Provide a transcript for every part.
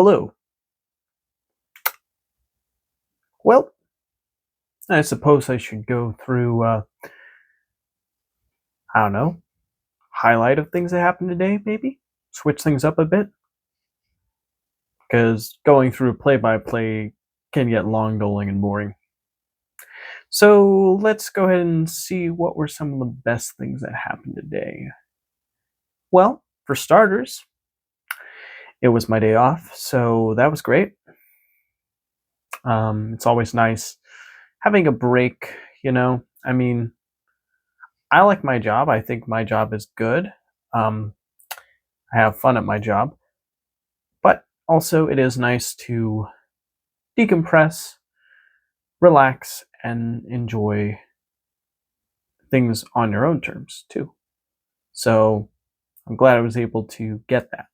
Hello. Well, I suppose I should go through, I don't know, highlight of things that happened today, maybe? Switch things up a bit? Because going through play by play can get long, dulling, and boring. So let's go ahead and see what were some of the best things that happened today. Well, for starters, it was my day off, so that was great. It's always nice having a break, you know? I mean, I like my job. I think my job is good. Um, I have fun at my job. But also, it is nice to decompress, relax, and enjoy things on your own terms, too. So I'm glad I was able to get that.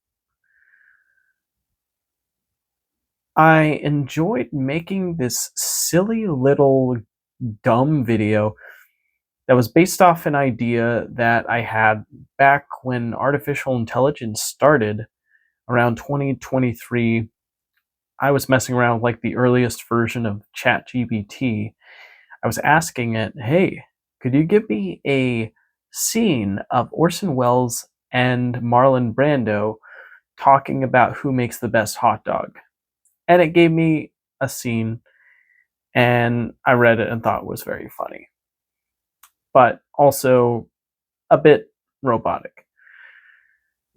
I enjoyed making this silly little dumb video that was based off an idea that I had back when artificial intelligence started around 2023. I was messing around with like the earliest version of ChatGPT. I was asking it, hey, could you give me a scene of Orson Welles and Marlon Brando talking about who makes the best hot dog? And it gave me a scene, and I read it and thought it was very funny, but also a bit robotic.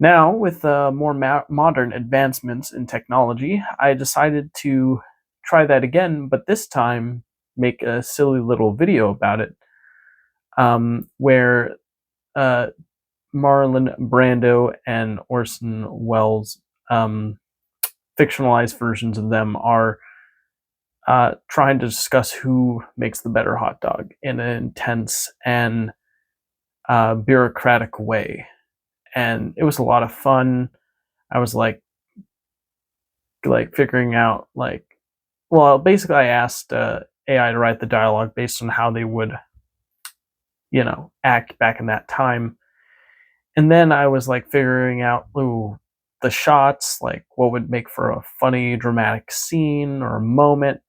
Now, with more modern advancements in technology, I decided to try that again, but this time make a silly little video about it, where Marlon Brando and Orson Welles, fictionalized versions of them, are trying to discuss who makes the better hot dog in an intense and bureaucratic way. And it was a lot of fun. I was like figuring out well, basically I asked AI to write the dialogue based on how they would, act back in that time. And then I was like figuring out, the shots, like what would make for a funny, dramatic scene or a moment.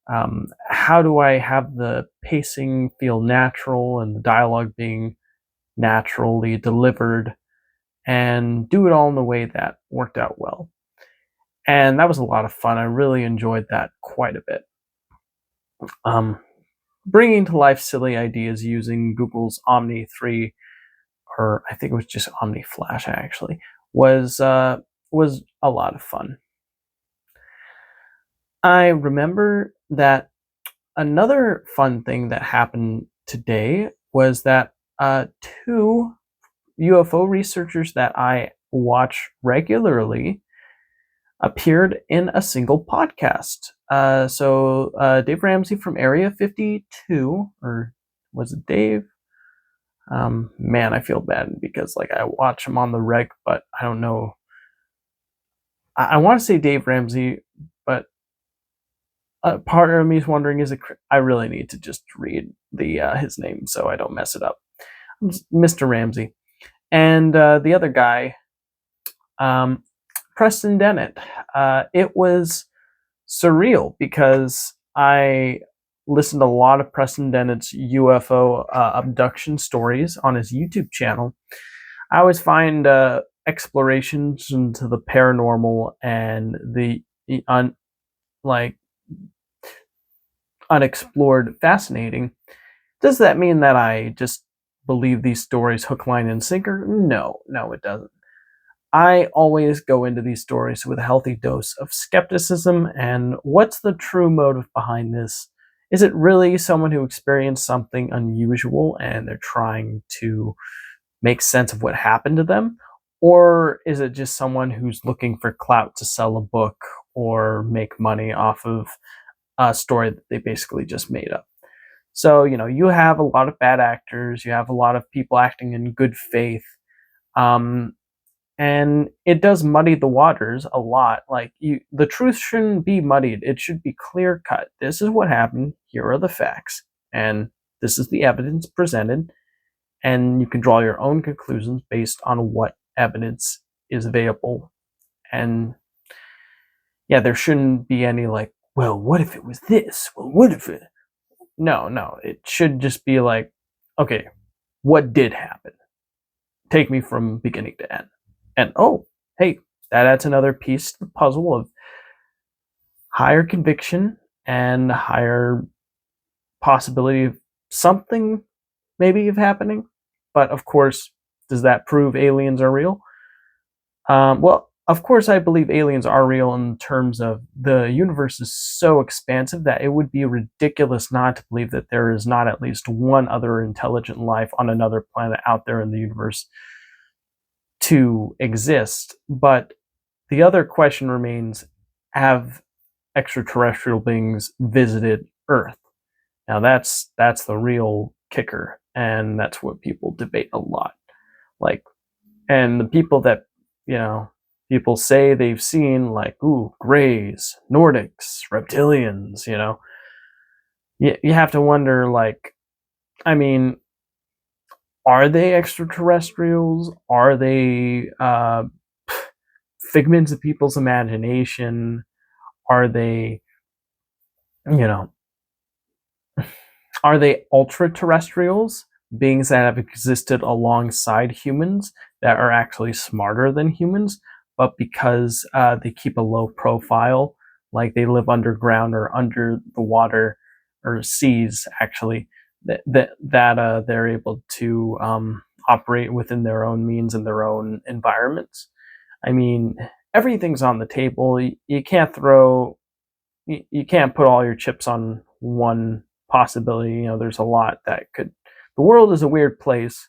How do I have the pacing feel natural and the dialogue being naturally delivered, and do it all in a way that worked out well. And that was a lot of fun. I really enjoyed that quite a bit. Bringing to life silly ideas using Google's Omni 3, or I think it was just Omni Flash actually, was a lot of fun. I remember that another fun thing that happened today was that two UFO researchers that I watch regularly appeared in a single podcast. So Dave Ramsey from Area 52, or was it Dave? Man, I feel bad because I watch him on the reg, but I don't know. I want to say Dave Ramsey, but part of me is wondering, is it? I really need to just read his name so I don't mess it up. Mr. Ramsey, and the other guy, Preston Dennett. It was surreal because I listened to a lot of Preston Dennett's UFO abduction stories on his YouTube channel. I always find explorations into the paranormal and the unexplored fascinating. Does that mean that I just believe these stories hook, line, and sinker? No, it doesn't. I always go into these stories with a healthy dose of skepticism and what's the true motive behind this? Is it really someone who experienced something unusual and they're trying to make sense of what happened to them? Or is it just someone who's looking for clout to sell a book or make money off of a story that they basically just made up? So, you have a lot of bad actors, you have a lot of people acting in good faith. And it does muddy the waters a lot. The truth shouldn't be muddied. It should be clear cut. This is what happened. Here are the facts. And this is the evidence presented. And you can draw your own conclusions based on what evidence is available. And yeah, there shouldn't be any like, well, what if it was this? Well, what if it? No, it should just be like, okay, what did happen? Take me from beginning to end. And oh, hey, that adds another piece to the puzzle of higher conviction and higher possibility of something maybe of happening. But of course, does that prove aliens are real? Well, of course, I believe aliens are real in terms of the universe is so expansive that it would be ridiculous not to believe that there is not at least one other intelligent life on another planet out there in the universe to exist. But the other question remains, have extraterrestrial beings visited Earth? Now that's the real kicker, and that's what people debate a lot. Like, and the people that, you know, people say they've seen, like, ooh, Greys, Nordics, reptilians, you have to wonder, like, I mean, are they extraterrestrials? Are they figments of people's imagination? Are they, you know, are they ultra terrestrials, beings that have existed alongside humans that are actually smarter than humans, but because they keep a low profile, like they live underground or under the water or seas, actually, that they're able to operate within their own means and their own environments? I mean, everything's on the table. You can't you can't put all your chips on one possibility. There's a lot that could. The world is a weird place.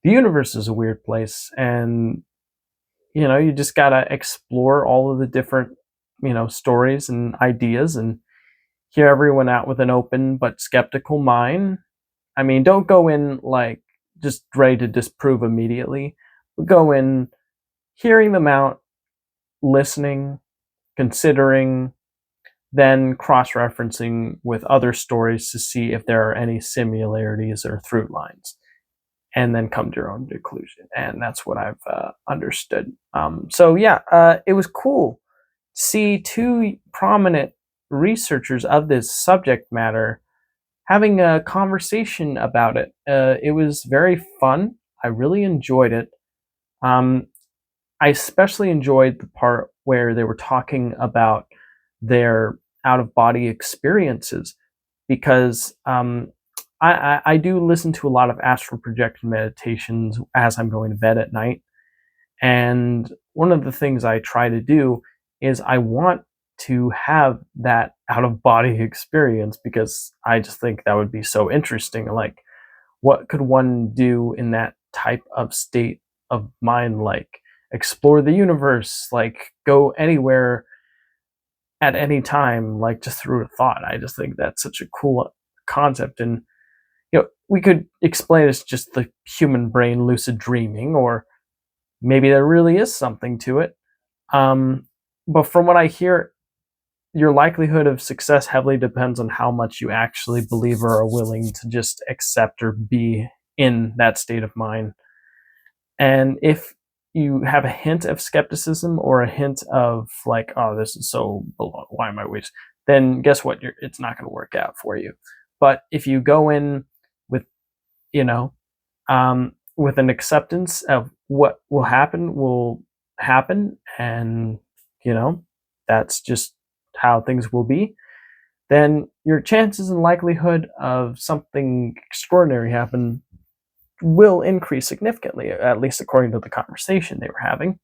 The universe is a weird place, and you just gotta explore all of the different stories and ideas, and hear everyone out with an open but skeptical mind. I mean, don't go in like just ready to disprove immediately, but go in hearing them out, listening, considering, then cross-referencing with other stories to see if there are any similarities or through lines, and then come to your own conclusion. And that's what I've understood. So yeah, it was cool to see two prominent researchers of this subject matter having a conversation about it. It was very fun. I really enjoyed it. Um, I especially enjoyed the part where they were talking about their out of body experiences, because I do listen to a lot of astral projection meditations as I'm going to bed at night. And one of the things I try to do is I want to have that out of body experience, because I just think that would be so interesting. Like, what could one do in that type of state of mind? Like, explore the universe, like go anywhere at any time, like just through a thought. I just think that's such a cool concept. And we could explain it as just the human brain lucid dreaming, or maybe there really is something to it. But from what I hear, your likelihood of success heavily depends on how much you actually believe or are willing to just accept or be in that state of mind. And if you have a hint of skepticism or a hint of like, oh, this is so below, why am I wasting? Then guess what? It's not going to work out for you. But if you go in with, you know, with an acceptance of what will happen, and that's just how things will be, then your chances and likelihood of something extraordinary happen will increase significantly, at least according to the conversation they were having.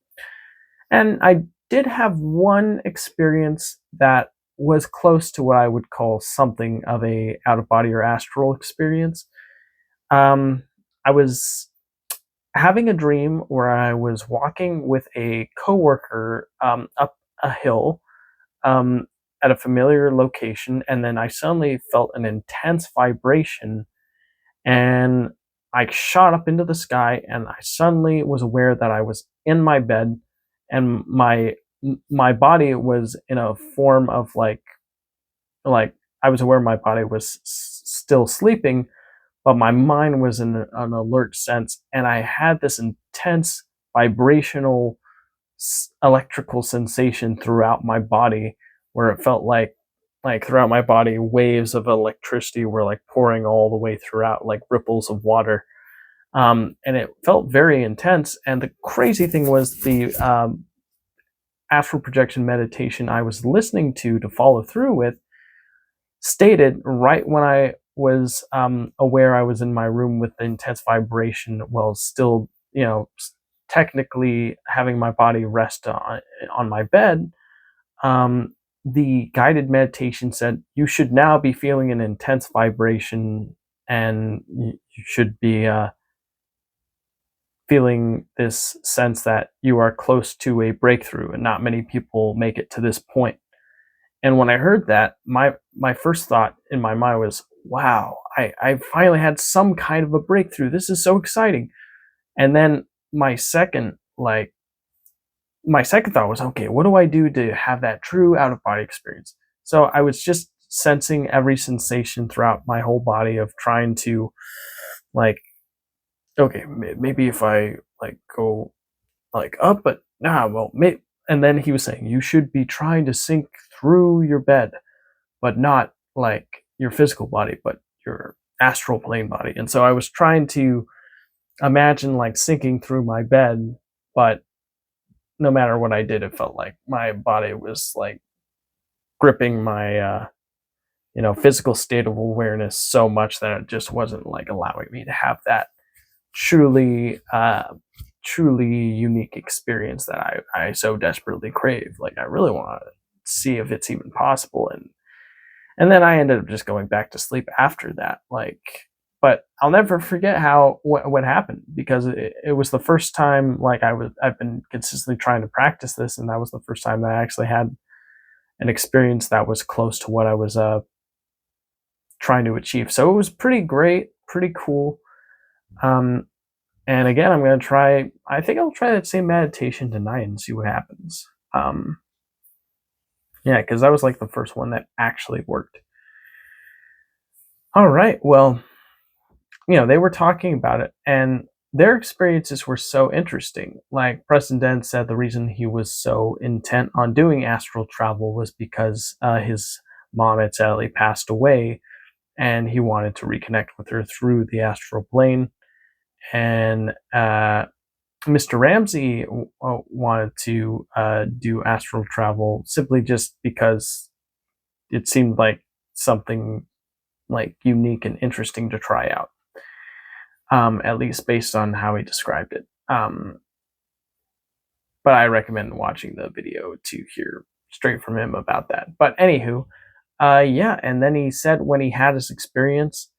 And I did have one experience that was close to what I would call something of a out of body or astral experience. I was having a dream where I was walking with a coworker up a hill, at a familiar location, and then I suddenly felt an intense vibration, and I shot up into the sky, and I suddenly was aware that I was in my bed, and my body was in a form of like I was aware my body was still sleeping, but my mind was in an alert sense, and I had this intense vibrational electrical sensation throughout my body, where it felt like throughout my body waves of electricity were like pouring all the way throughout, like ripples of water. And it felt very intense. And the crazy thing was the astral projection meditation I was listening to follow through with stated right when I was aware I was in my room with the intense vibration while still, technically having my body rest on my bed. Um, the guided meditation said, you should now be feeling an intense vibration, and you should be feeling this sense that you are close to a breakthrough, and not many people make it to this point. And when I heard that, my first thought in my mind was, wow, I finally had some kind of a breakthrough. This is so exciting. And then my second thought was, okay, what do I do to have that true out of body experience? So I was just sensing every sensation throughout my whole body of trying to, like, okay, maybe if I like go like up, but nah, well, maybe. And then he was saying, you should be trying to sink through your bed, but not like your physical body, but your astral plane body. And so I was trying to imagine like sinking through my bed, but no matter what I did, it felt like my body was like gripping my, physical state of awareness so much that it just wasn't like allowing me to have that truly, truly unique experience that I so desperately crave. Like, I really want to see if it's even possible. And then I ended up just going back to sleep after that. But I'll never forget what happened, because it was the first time, like, I've been consistently trying to practice this, and that was the first time that I actually had an experience that was close to what I was trying to achieve. So it was pretty great, pretty cool. Um, and again, I'm going to try, I think I'll try that same meditation tonight and see what happens. Yeah, because that was like the first one that actually worked. All right. Well, they were talking about it, and their experiences were so interesting. Like, Preston Dent said the reason he was so intent on doing astral travel was because his mom had sadly passed away, and he wanted to reconnect with her through the astral plane. And Mr. Ramsey wanted to do astral travel simply just because it seemed like something like unique and interesting to try out, at least based on how he described it. But I recommend watching the video to hear straight from him about that. But anywho, yeah, and then he said when he had his experience,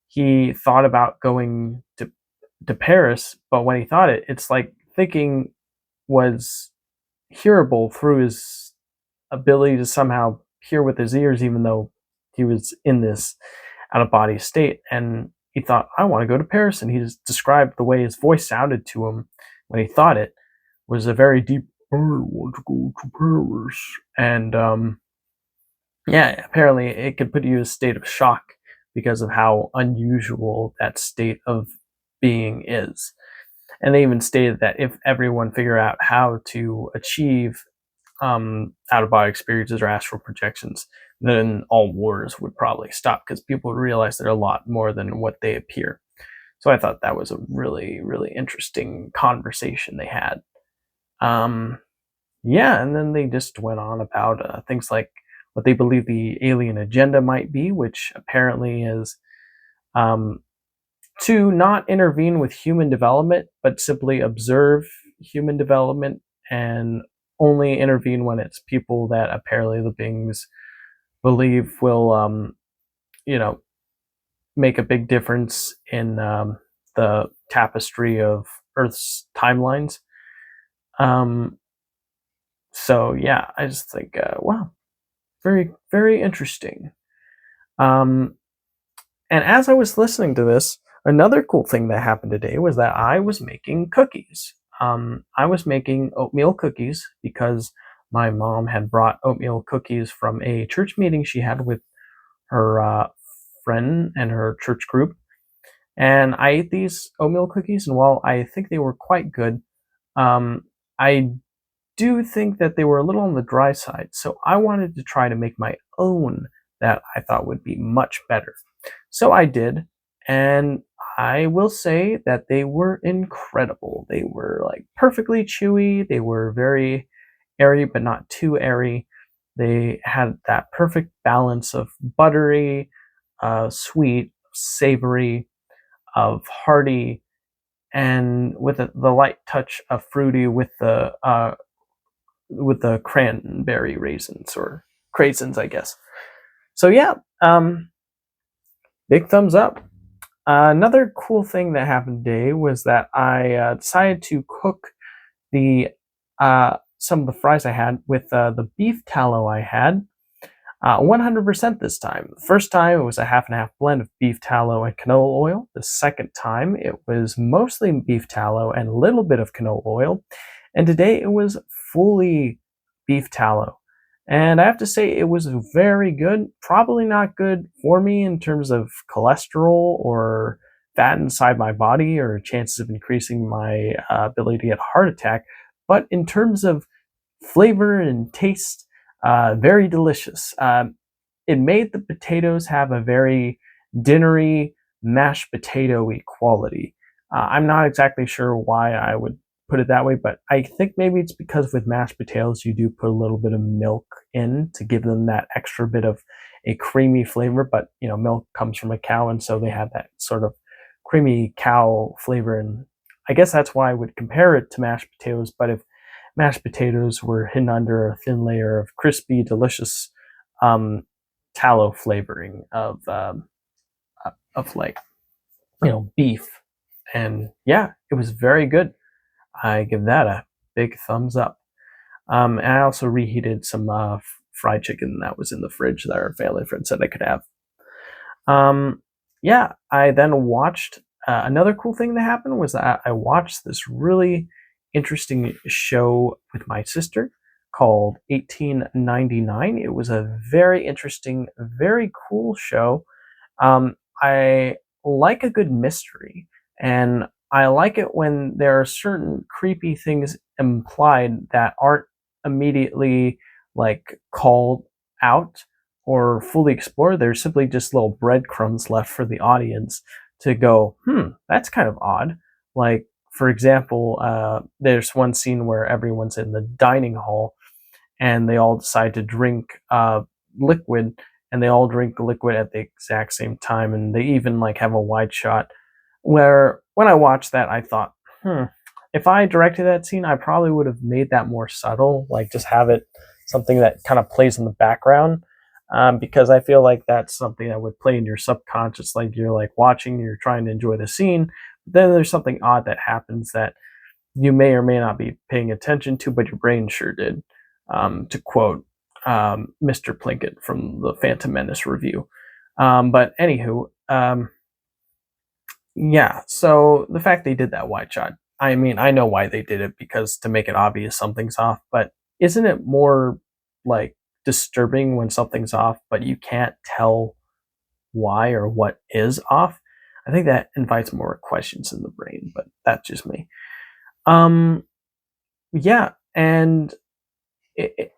he thought about going to Paris, but when he thought it, it's like thinking was hearable through his ability to somehow hear with his ears, even though he was in this out of body state. And he thought, I want to go to Paris. And he just described the way his voice sounded to him when he thought it was a very deep, I want to go to Paris. And yeah, apparently it could put you in a state of shock because of how unusual that state of being is. And they even stated that if everyone figured out how to achieve out of body experiences or astral projections, then all wars would probably stop, because people would realize they're a lot more than what they appear. So I thought that was a really, really interesting conversation they had. Yeah, and then they just went on about things like what they believe the alien agenda might be, which apparently is to not intervene with human development, but simply observe human development, and only intervene when it's people that apparently the beings believe will, make a big difference in the tapestry of Earth's timelines. So yeah, I just think, wow, very, very interesting. And as I was listening to this, another cool thing that happened today was that I was making cookies. I was making oatmeal cookies because my mom had brought oatmeal cookies from a church meeting she had with her friend and her church group. And I ate these oatmeal cookies, and while I think they were quite good, I do think that they were a little on the dry side, so I wanted to try to make my own that I thought would be much better. So I did, and I will say that they were incredible. They were like perfectly chewy, they were very airy but not too airy. They had that perfect balance of buttery, sweet, savory, of hearty, and with the light touch of fruity with the cranberry raisins or craisins, I guess. So yeah, big thumbs up. Another cool thing that happened today was that I decided to cook the some of the fries I had with the beef tallow I had 100% this time. The first time it was a half and half blend of beef tallow and canola oil. The second time it was mostly beef tallow and a little bit of canola oil. And today it was fully beef tallow. And I have to say it was very good. Probably not good for me in terms of cholesterol or fat inside my body or chances of increasing my ability to get a heart attack. But in terms of flavor and taste, very delicious. It made the potatoes have a very dinnery, mashed potato-y quality. I'm not exactly sure why I would put it that way, but I think maybe it's because with mashed potatoes you do put a little bit of milk in to give them that extra bit of a creamy flavor, but you know, milk comes from a cow, and so they have that sort of creamy cow flavor, and I guess that's why I would compare it to mashed potatoes. But if mashed potatoes were hidden under a thin layer of crispy, delicious tallow flavoring of like, you know, beef, and yeah, it was very good. I give that a big thumbs up. And I also reheated some fried chicken that was in the fridge that our family friend said I could have. Yeah, I then watched another cool thing that happened was that I watched this really interesting show with my sister called 1899. It was a very interesting, very cool show. I like a good mystery, and I like it when there are certain creepy things implied that aren't immediately like called out or fully explored. There's simply just little breadcrumbs left for the audience to go, that's kind of odd. Like, for example, there's one scene where everyone's in the dining hall and they all decide to drink liquid, and they all drink the liquid at the exact same time, and they even like have a wide shot where when I watched that I thought, if I directed that scene I probably would have made that more subtle, like just have it something that kind of plays in the background, because I feel like that's something that would play in your subconscious, like you're like watching, you're trying to enjoy the scene, but then there's something odd that happens that you may or may not be paying attention to, but your brain sure did, to quote Mr. Plinkett from the Phantom Menace review. But anywho, yeah, so the fact they did that wide shot, I mean, I know why they did it, because to make it obvious something's off, but isn't it more like disturbing when something's off, but you can't tell why or what is off? I think that invites more questions in the brain, but that's just me. Yeah, and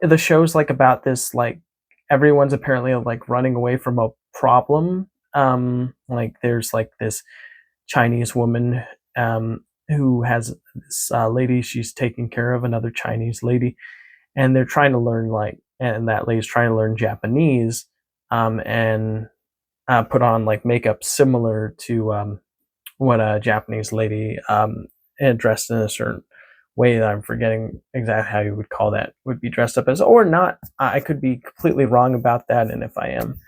the show's like about this, like everyone's apparently like running away from a problem. Like there's like this Chinese woman who has this lady she's taking care of, another Chinese lady, and they're trying to learn like, and that lady's trying to learn Japanese, and put on like makeup similar to what a Japanese lady dressed in a certain way that I'm forgetting exactly how you would call that, would be dressed up as, or not. I could be completely wrong about that, and if I am,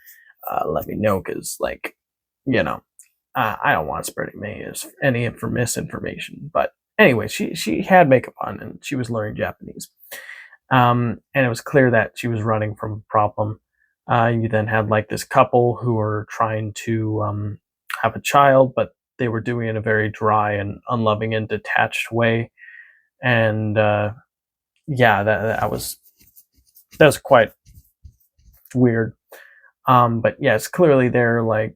let me know, because like, you know, I don't want to spread any misinformation. But anyway, she had makeup on and she was learning Japanese, and it was clear that she was running from a problem. You then had like this couple who were trying to have a child, but they were doing it in a very dry and unloving and detached way. And yeah, that was quite weird. But yes, clearly they're like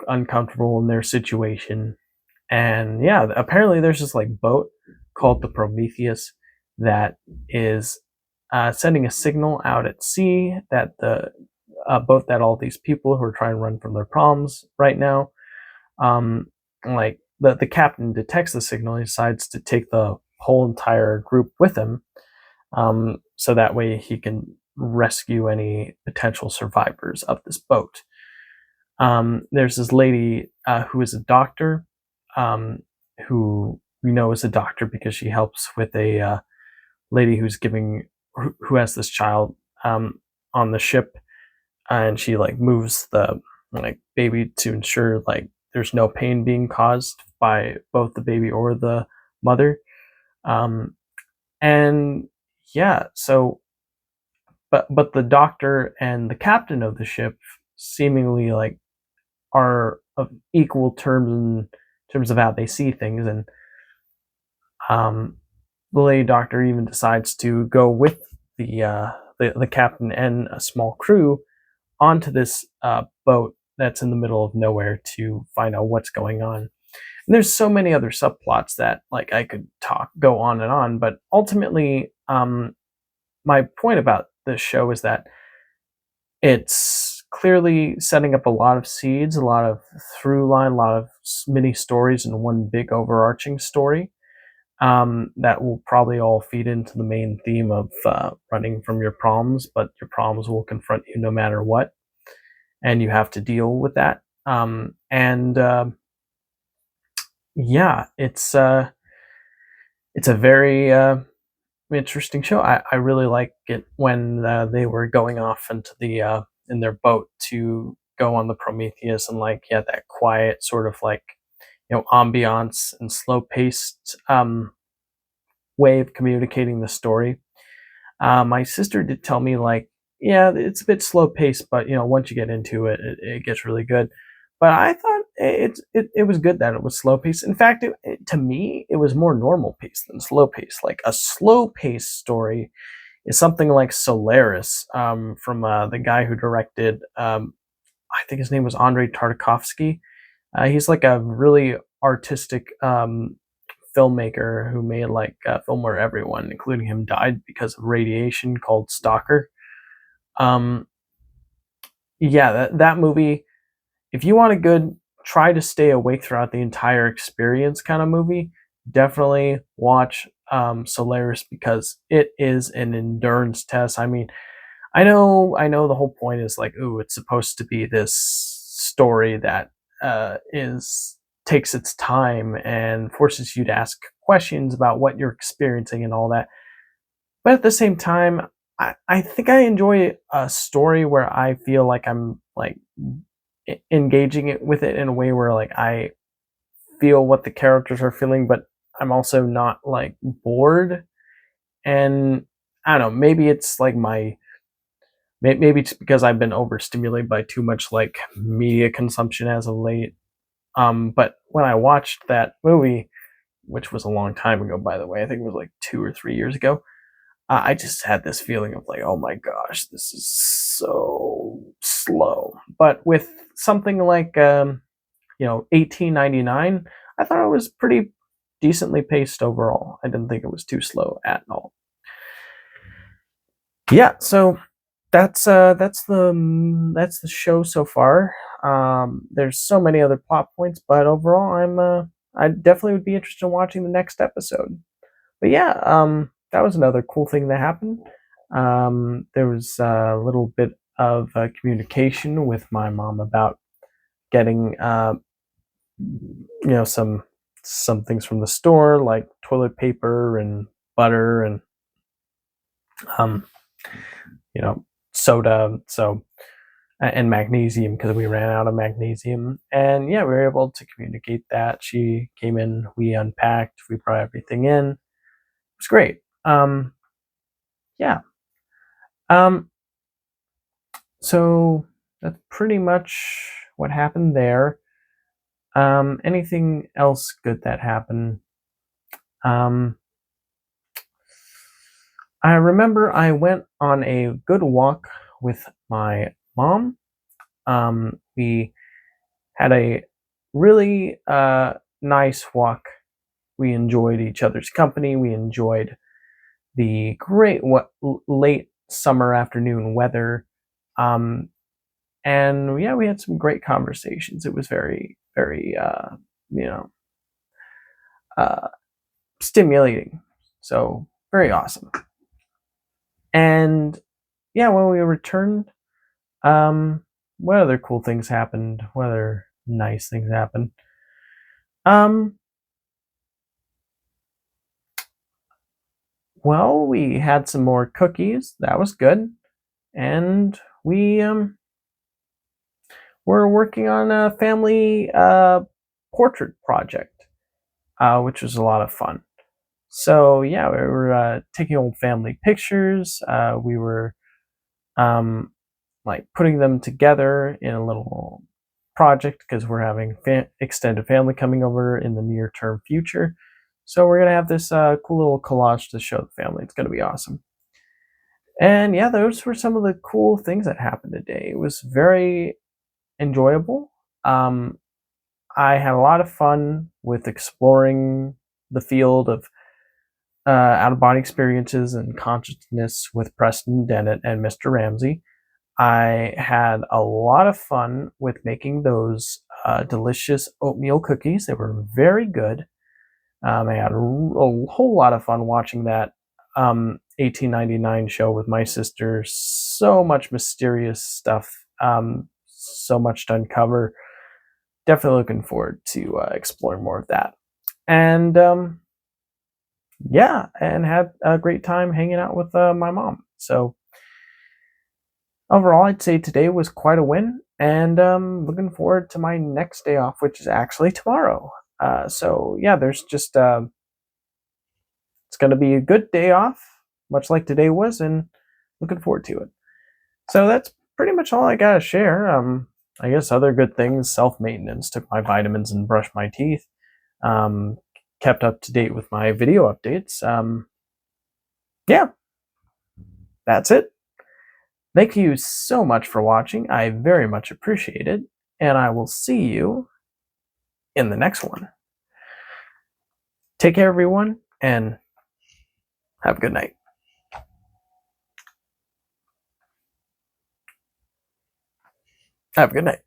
uncomfortable in their situation, and yeah, apparently there's this like boat called the Prometheus that is sending a signal out at sea that the boat that all these people who are trying to run from their problems right now, um, like the captain detects the signal, he decides to take the whole entire group with him, so that way he can rescue any potential survivors of this boat. There's this lady who is a doctor, um, who we know is a doctor because she helps with a lady who has this child on the ship, and she like moves the like baby to ensure like there's no pain being caused by both the baby or the mother. Um, and yeah, so but the doctor and the captain of the ship seemingly like are of equal terms in terms of how they see things, and um, the lady doctor even decides to go with the captain and a small crew onto this boat that's in the middle of nowhere to find out what's going on. And there's so many other subplots that like I could go on and on, but ultimately, my point about this show is that it's clearly setting up a lot of seeds, a lot of through line, a lot of mini stories in one big overarching story, that will probably all feed into the main theme of running from your problems, but your problems will confront you no matter what, and you have to deal with that. And Yeah, it's a very interesting show. I really like it when they were going off into the in their boat to go on the Prometheus, and like yeah, that quiet sort of like ambiance and slow paced way of communicating the story. My sister did tell me like yeah, it's a bit slow paced, but once you get into it, it gets really good. But I thought it was good that it was slow paced. In fact, to me, it was more normal paced than slow paced. Like a slow paced story is something like Solaris, from the guy who directed. I think his name was Andrei Tartakovsky. He's like a really artistic filmmaker who made like a film where everyone, including him, died because of radiation called Stalker. Um, yeah, that movie. If you want a good, try to stay awake throughout the entire experience kind of movie, definitely watch Solaris because it is an endurance test. I mean, I know the whole point is like, ooh, it's supposed to be this story that is takes its time and forces you to ask questions about what you're experiencing and all that. But at the same time, I think I enjoy a story where I feel like I'm like engaging it with it in a way where like I feel what the characters are feeling, but I'm also not like bored. And I don't know, maybe it's like maybe it's because I've been overstimulated by too much like media consumption as of late. But when I watched that movie, which was a long time ago, by the way, I think it was like 2 or 3 years ago, I just had this feeling of like, oh my gosh, this is so slow. But with something like 1899, I thought it was pretty decently paced overall. I didn't think it was too slow at all. Yeah, so that's the show so far. There's so many other plot points, but overall, I definitely would be interested in watching the next episode. But yeah, that was another cool thing that happened. There was a little bit of communication with my mom about getting some things from the store like toilet paper and butter and um, soda. So and magnesium because we ran out of magnesium. And yeah, we were able to communicate that. She came in, we unpacked, we brought everything in. It was great. Yeah. Um, so that's pretty much what happened there. Anything else good that happened? Um, I remember I went on a good walk with my mom. We had a really nice walk. We enjoyed each other's company. We enjoyed the great late summer afternoon weather. And yeah, we had some great conversations. It was very, very, you know, uh, stimulating. So very awesome. And yeah, when we returned, what other cool things happened? What other nice things happened? Um, well, we had some more cookies. That was good. And we were working on a family portrait project, which was a lot of fun. So yeah, we were taking old family pictures. We were um, like putting them together in a little project because we're having extended family coming over in the near term future. So we're gonna have this cool little collage to show the family. It's gonna be awesome. And yeah, those were some of the cool things that happened today. It was very enjoyable. Um, I had a lot of fun with exploring the field of out of body experiences and consciousness with Preston Dennett and Mr. Ramsey. I had a lot of fun with making those delicious oatmeal cookies. They were very good. I had a whole lot of fun watching that 1899 show with my sister. So much mysterious stuff, so much to uncover. Definitely looking forward to exploring more of that. And yeah, and had a great time hanging out with my mom. So overall, I'd say today was quite a win, and looking forward to my next day off, which is actually tomorrow. So yeah, there's just it's going to be a good day off, much like today was, and looking forward to it. So that's pretty much all I gotta share. I guess other good things: self maintenance, took my vitamins and brushed my teeth. Um, kept up to date with my video updates. Yeah, that's it. Thank you so much for watching. I very much appreciate it, and I will see you in the next one. Take care, everyone, and have a good night. Have a good night.